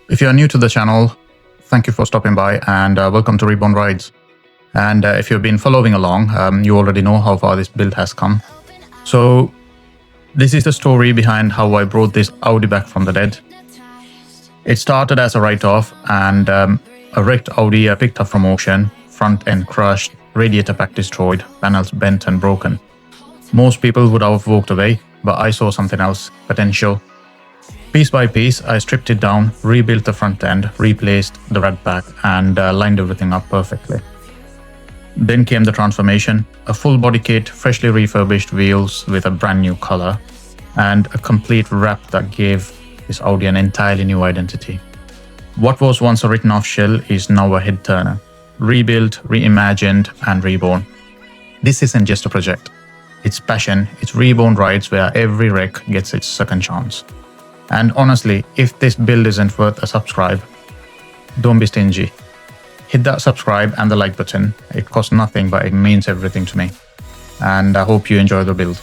If you are new to the channel, thank you for stopping by and welcome to Reborn Rides. And if you've been following along, you already know how far this build has come. So this is the story behind how I brought this Audi back from the dead. It started as a write-off and a wrecked Audi I picked up from auction, front end crushed, radiator pack destroyed, panels bent and broken. Most people would have walked away, but I saw something else, potential. Piece by piece, I stripped it down, rebuilt the front end, replaced the red pack and lined everything up perfectly. Then came the transformation, a full body kit, freshly refurbished wheels with a brand new color, and a complete wrap that gave this Audi an entirely new identity. What was once a written-off shell is now a head-turner. Rebuilt, reimagined, and reborn. This isn't just a project. It's passion, it's Reborn Rides where every wreck gets its second chance. And honestly, if this build isn't worth a subscribe, don't be stingy. Hit that subscribe and the like button. It costs nothing, but it means everything to me. And I hope you enjoy the build.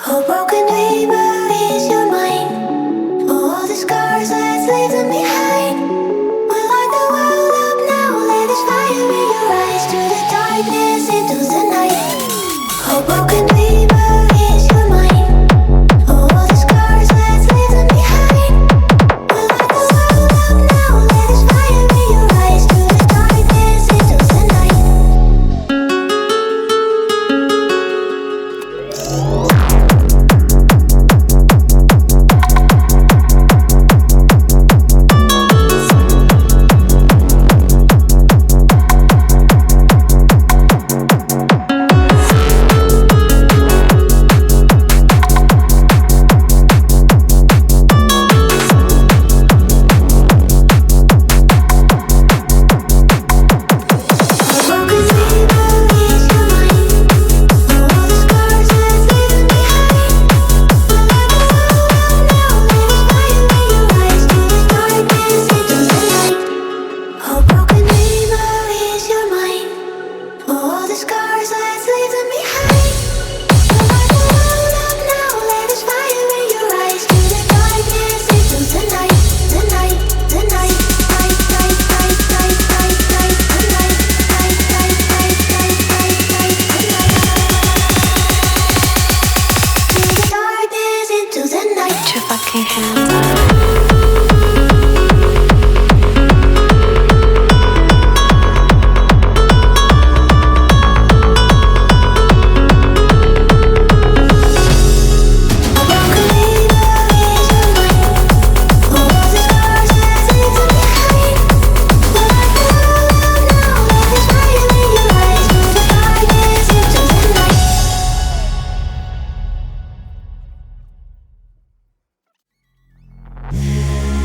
Oh, broken dream, where is your mind? Oh, all the scars, let's leave them behind. We light the world up now, let us fire in your eyes. To the darkness, into the night. Oh, broken dream, where is your mind? Oh, all the scars, let's leave them behind. We light the world up now, let us fire in your eyes. To the darkness, into the night.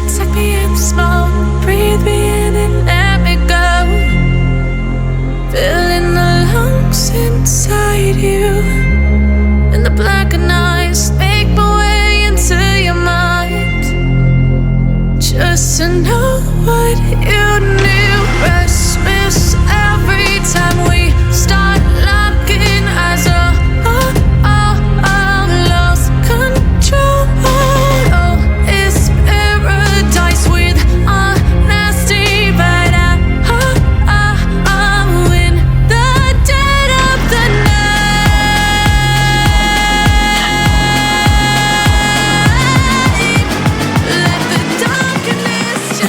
Suck me in the smoke, breathe me in and let me go. Filling the lungs inside you. And the blackened eyes make my way into your mind. Just to know what you knew. Restless every time we start locking eyes. Lost control.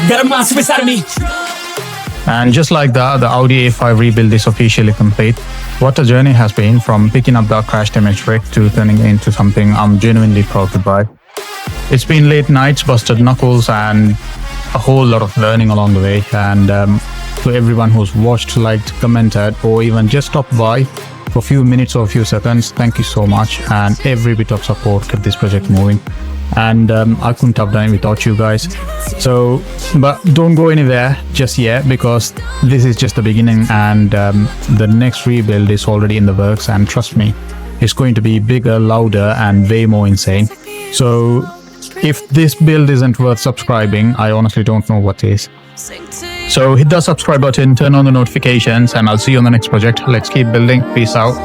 Got a monster inside of me. And just like that, the Audi A5 rebuild is officially complete. What a journey has been, from picking up the crashed image wreck to turning it into something I'm genuinely proud to buy. It's been late nights, busted knuckles, and a whole lot of learning along the way. And to everyone who's watched, liked, commented, or even just stopped by for a few minutes or a few seconds, thank you so much. And every bit of support kept this project moving. And I couldn't have done it without you guys. So, but don't go anywhere just yet, because this is just the beginning, and the next rebuild is already in the works, and trust me, it's going to be bigger, louder, and way more insane. So if this build isn't worth subscribing, I honestly don't know what is. So hit the subscribe button, turn on the notifications, and I'll see you on the next project. Let's keep building. Peace out.